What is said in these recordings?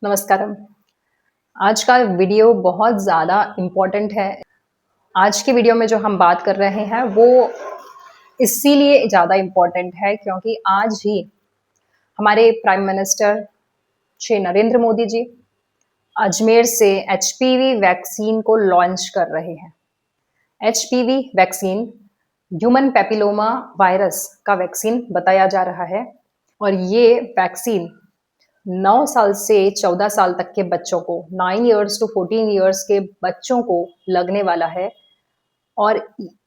नमस्कारम। आज का वीडियो बहुत ज़्यादा इम्पोर्टेंट है। आज की वीडियो में जो हम बात कर रहे हैं वो इसीलिए ज़्यादा इम्पोर्टेंट है क्योंकि आज ही हमारे प्राइम मिनिस्टर श्री नरेंद्र मोदी जी अजमेर से एचपीवी वैक्सीन को लॉन्च कर रहे हैं। HPV vaccine human papilloma virus का वैक्सीन बताया जा रहा है और ये वैक्सीन 9 साल से 14 साल तक के बच्चों को 9 इयर्स टू 14 इयर्स के बच्चों को लगने वाला है और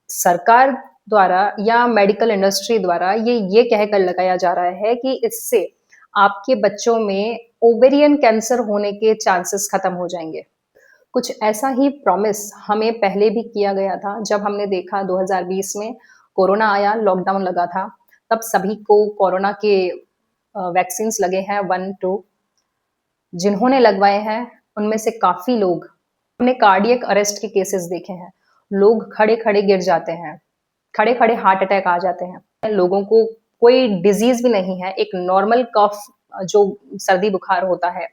सरकार द्वारा या मेडिकल इंडस्ट्री द्वारा ये कहकर लगाया जा रहा है कि इससे आपके बच्चों में ओवेरियन कैंसर होने के चांसेस खत्म हो जाएंगे। कुछ ऐसा ही प्रॉमिस हमें पहले भी किया गया था जब हमने देखा 2020 में कोरोना आया, लॉकडाउन लगा था, तब सभी को कोरोना के वैक्सीन्स लगे हैं 1-2। जिन्होंने लगवाए हैं उनमें से काफी लोग हमने कार्डियक अरेस्ट के केसेस देखे हैं। लोग खड़े खड़े गिर जाते हैं, खड़े खड़े हार्ट अटैक आ जाते हैं। लोगों को कोई डिजीज भी नहीं है, एक नॉर्मल कफ जो सर्दी बुखार होता है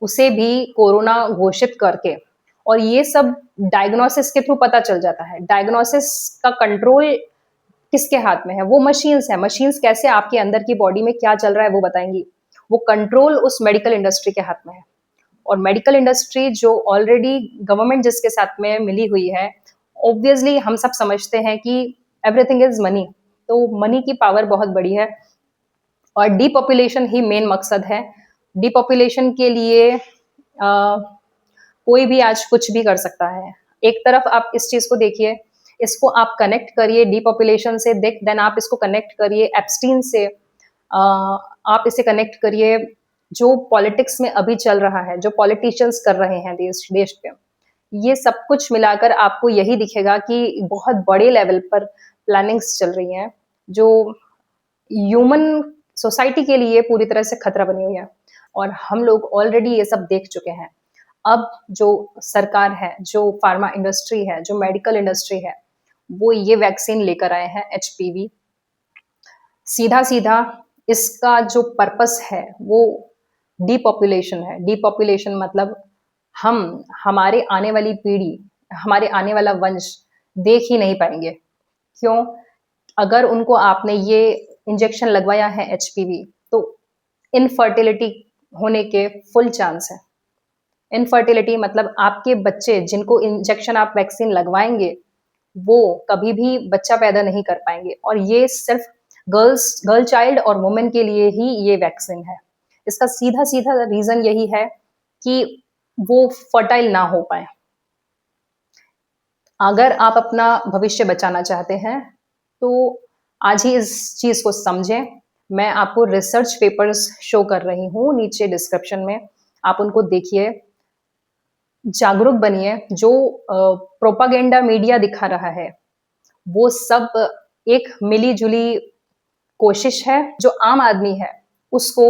उसे भी कोरोना घोषित करके, और ये सब डायग्नोसिस के थ्रू पता चल जाता है। डायग्नोसिस का कंट्रोल किसके हाथ में है? वो मशीन्स है। मशीन्स कैसे आपके अंदर की बॉडी में क्या चल रहा है वो बताएंगी। वो कंट्रोल उस मेडिकल इंडस्ट्री के हाथ में है। और मेडिकल इंडस्ट्री जो ऑलरेडी गवर्नमेंट जिसके साथ में मिली हुई है, ऑब्वियसली हम सब समझते हैं कि एवरीथिंग इज मनी। तो मनी की पावर बहुत बड़ी है और डीपॉपुलेशन ही मेन मकसद है। डीपॉपुलेशन के लिए कोई भी आज कुछ भी कर सकता है। एक तरफ आप इस चीज को देखिए, इसको आप कनेक्ट करिए डीपॉपुलेशन से, देन आप इसको कनेक्ट करिए एप्स्टीन से, आप इसे कनेक्ट करिए जो पॉलिटिक्स में अभी चल रहा है, जो पॉलिटिशियंस कर रहे हैं देश पे। ये सब कुछ मिलाकर आपको यही दिखेगा कि बहुत बड़े लेवल पर प्लानिंग्स चल रही हैं जो ह्यूमन सोसाइटी के लिए पूरी तरह से खतरा बनी हुई है। और हम लोग ऑलरेडी ये सब देख चुके हैं। अब जो सरकार है, जो फार्मा इंडस्ट्री है, जो मेडिकल इंडस्ट्री है, वो ये वैक्सीन लेकर आए हैं एचपीवी। सीधा सीधा इसका जो पर्पस है वो डीपॉपुलेशन है। डीपॉपुलेशन मतलब हम हमारे आने वाली पीढ़ी, हमारे आने वाला वंश देख ही नहीं पाएंगे। क्यों? अगर उनको आपने ये इंजेक्शन लगवाया है एचपीवी, तो इनफर्टिलिटी होने के फुल चांस है। इनफर्टिलिटी मतलब आपके बच्चे जिनको इंजेक्शन आप वैक्सीन लगवाएंगे वो कभी भी बच्चा पैदा नहीं कर पाएंगे। और ये सिर्फ गर्ल चाइल्ड और वुमेन के लिए ही ये वैक्सीन है। इसका सीधा सीधा रीजन यही है कि वो फर्टाइल ना हो पाए। अगर आप अपना भविष्य बचाना चाहते हैं तो आज ही इस चीज को समझें। मैं आपको रिसर्च पेपर्स शो कर रही हूँ नीचे डिस्क्रिप्शन में, आप उनको देखिए, जागरूक बनिए। जो प्रोपागेंडा मीडिया दिखा रहा है वो सब एक मिली जुली कोशिश है जो आम आदमी है उसको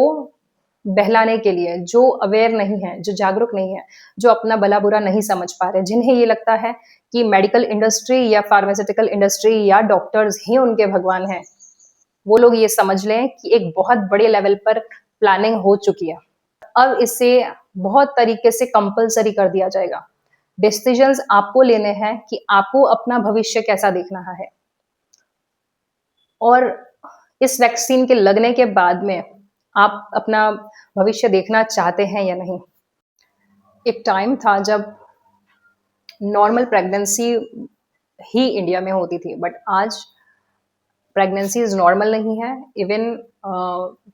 बहलाने के लिए, जो अवेयर नहीं है, जो जागरूक नहीं है, जो अपना भला बुरा नहीं समझ पा रहे, जिन्हें ये लगता है कि मेडिकल इंडस्ट्री या फार्मास्यूटिकल इंडस्ट्री या डॉक्टर्स ही उनके भगवान हैं, वो लोग ये समझ लें कि एक बहुत बड़े लेवल पर प्लानिंग हो चुकी है। अब इसे बहुत तरीके से कंपलसरी कर दिया जाएगा। डिसीजंस आपको लेने हैं कि आपको अपना भविष्य कैसा देखना है। और इस वैक्सीन के लगने के बाद में आप अपना भविष्य देखना चाहते हैं या नहीं। एक टाइम था जब नॉर्मल प्रेगनेंसी ही इंडिया में होती थी, बट आज प्रेगनेंसीज नॉर्मल नहीं है। इवन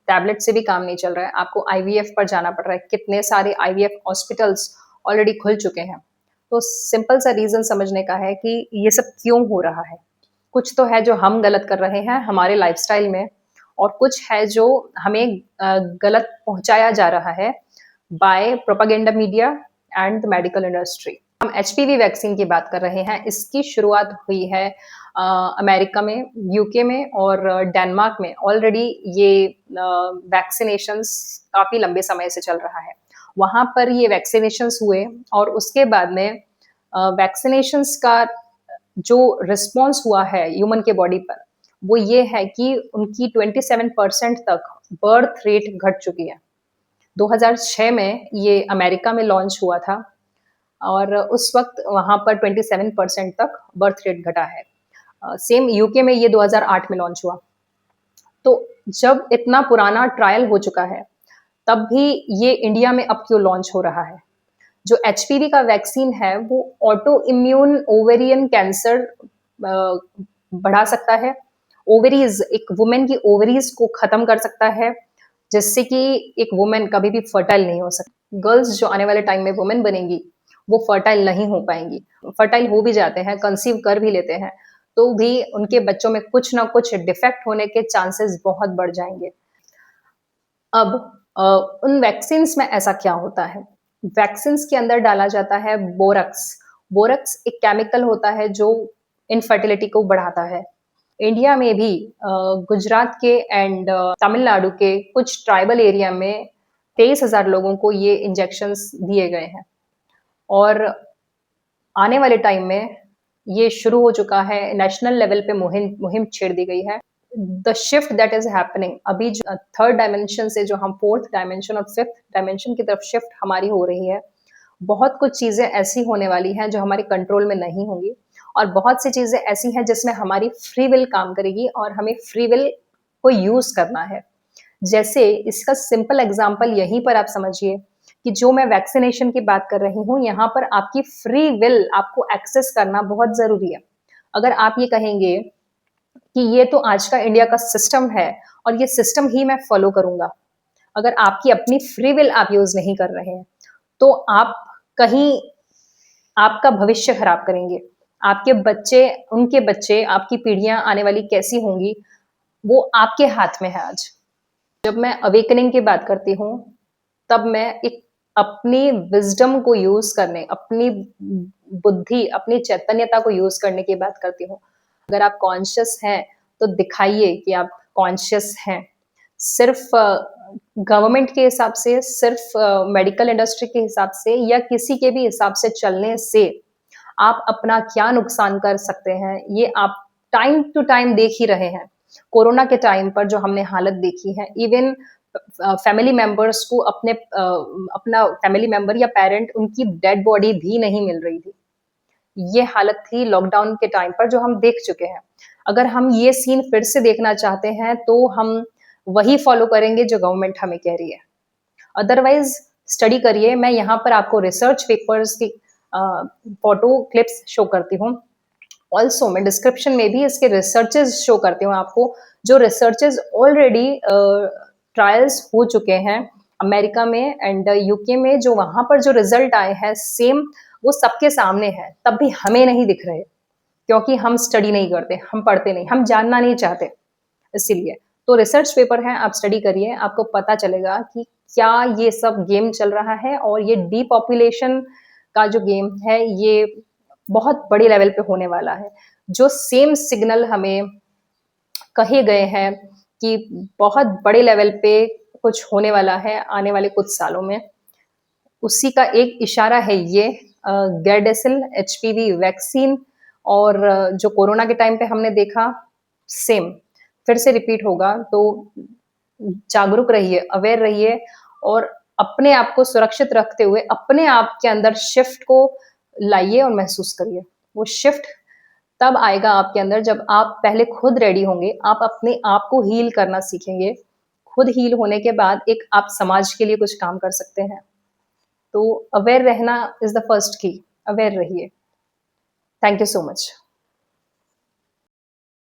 टैबलेट से भी काम नहीं चल रहा है, आपको आईवीएफ पर जाना पड़ रहा है। कितने सारे आईवीएफ हॉस्पिटल्स ऑलरेडी खुल चुके हैं। तो सिंपल सा रीजन समझने का है कि ये सब क्यों हो रहा है। कुछ तो है जो हम गलत कर रहे हैं हमारे लाइफस्टाइल में, और कुछ है जो हमें गलत पहुंचाया जा रहा है by propaganda media and the medical industry. हम एचपीवी वैक्सीन की बात कर रहे हैं। इसकी शुरुआत हुई है अमेरिका में, यूके में और डेनमार्क में। ऑलरेडी ये वैक्सीनेशंस काफ़ी लंबे समय से चल रहा है। वहाँ पर ये वैक्सीनेशंस हुए और उसके बाद में वैक्सीनेशंस का जो रिस्पॉन्स हुआ है ह्यूमन के बॉडी पर, वो ये है कि उनकी 27% तक बर्थ रेट घट चुकी है। 2006 में ये अमेरिका में लॉन्च हुआ था और उस वक़्त वहाँ पर 27% तक बर्थ रेट घटा है। सेम यूके में ये 2008 में लॉन्च हुआ। तो जब इतना पुराना ट्रायल हो चुका है, तब भी ये इंडिया में अब क्यों लॉन्च हो रहा है? जो एचपीवी का वैक्सीन है, वो ऑटो इम्यून ओवेरियन कैंसर बढ़ा सकता है। ओवरीज, एक वुमेन की ओवरीज को खत्म कर सकता है, जिससे कि एक वुमेन कभी भी फर्टाइल नहीं हो सकती। गर्ल्स जो आने वाले टाइम में वुमेन बनेंगी, वो फर्टाइल नहीं हो पाएंगी। फर्टाइल हो भी जाते हैं, कंसीव कर भी लेते हैं, तो भी उनके बच्चों में कुछ ना कुछ डिफेक्ट होने के चांसेस बहुत बढ़ जाएंगे। अब उन वैक्सीन्स में ऐसा क्या होता है? वैक्सीन्स के अंदर डाला जाता है बोरक्स। बोरक्स एक केमिकल होता है जो इनफर्टिलिटी को बढ़ाता है। इंडिया में भी गुजरात के एंड तमिलनाडु के कुछ ट्राइबल एरिया में 23,000 लोगों को ये इंजेक्शंस दिए गए हैं और आने वाले टाइम में ये शुरू हो चुका है, नेशनल लेवल पे मुहिम मुहिम छेड़ दी गई है। The shift that is happening, अभी जो थर्ड डायमेंशन से जो हम फोर्थ डायमेंशन और फिफ्थ डायमेंशन की तरफ शिफ्ट हमारी हो रही है, बहुत कुछ चीजें ऐसी होने वाली हैं जो हमारे कंट्रोल में नहीं होंगी और बहुत सी चीजें ऐसी हैं जिसमें हमारी फ्री विल काम करेगी और हमें फ्री विल को यूज करना है। जैसे इसका सिंपल एग्जांपल यहीं पर आप समझिए कि जो मैं वैक्सीनेशन की बात कर रही हूँ, यहाँ पर आपकी फ्री विल आपको एक्सेस करना बहुत जरूरी है। अगर आप ये कहेंगे कि ये तो आज का इंडिया का सिस्टम है और ये सिस्टम ही मैं फॉलो करूंगा, अगर आपकी अपनी फ्री विल आप यूज नहीं कर रहे हैं, तो आप कहीं आपका भविष्य खराब करेंगे। आपके बच्चे, उनके बच्चे, आपकी पीढ़ियां आने वाली कैसी होंगी, वो आपके हाथ में है आज। जब मैं अवेकनिंग की बात करती हूँ, तब मैं एक अपनी विजडम को यूज करने, अपनी बुद्धि, अपनी चैतन्यता को यूज करने की बात करती हूँ। अगर आप कॉन्शियस हैं, तो दिखाइए कि आप कॉन्शियस हैं। सिर्फ गवर्नमेंट के हिसाब से, सिर्फ मेडिकल इंडस्ट्री के हिसाब से या किसी के भी हिसाब से चलने से आप अपना क्या नुकसान कर सकते हैं, ये आप टाइम टू टाइम देख ही रहे हैं। कोरोना के टाइम पर जो हमने हालत देखी है, इवन फैमिली मेंबर्स को अपना फैमिली मेंबर या पेरेंट, उनकी डेड बॉडी भी नहीं मिल रही थी। ये हालत थी लॉकडाउन के टाइम पर जो हम देख चुके हैं। अगर हम ये सीन फिर से देखना चाहते हैं, तो हम वही फॉलो करेंगे जो गवर्नमेंट हमें कह रही है। अदरवाइज स्टडी करिए। मैं यहाँ पर आपको रिसर्च पेपर्स की फोटो क्लिप्स शो करती हूँ। ऑल्सो मैं डिस्क्रिप्शन में भी इसके रिसर्चेज शो करती हूँ आपको, जो रिसर्चेज ऑलरेडी ट्रायल्स हो चुके हैं अमेरिका में एंड यूके में। जो वहां पर जो रिजल्ट आए हैं, सेम वो सबके सामने है, तब भी हमें नहीं दिख रहे, क्योंकि हम स्टडी नहीं करते, हम पढ़ते नहीं, हम जानना नहीं चाहते। इसीलिए तो रिसर्च पेपर है, आप स्टडी करिए, आपको पता चलेगा कि क्या ये सब गेम चल रहा है। और ये डीपॉपुलेशन का जो गेम है, ये बहुत बड़े लेवल पे होने वाला है। जो सेम सिग्नल हमें कहे गए हैं कि बहुत बड़े लेवल पे कुछ होने वाला है आने वाले कुछ सालों में, उसी का एक इशारा है ये गैरडेसिल एचपीवी वैक्सीन। और जो कोरोना के टाइम पे हमने देखा, सेम फिर से रिपीट होगा। तो जागरूक रहिए, अवेयर रहिए और अपने आप को सुरक्षित रखते हुए अपने आप के अंदर शिफ्ट को लाइए और महसूस करिए। वो शिफ्ट तब आएगा आपके अंदर जब आप पहले खुद रेडी होंगे, आप अपने आप को हील करना सीखेंगे। खुद हील होने के बाद एक आप समाज के लिए कुछ काम कर सकते हैं। तो अवेयर रहना इज द फर्स्ट की। अवेयर रहिए। Thank you so much.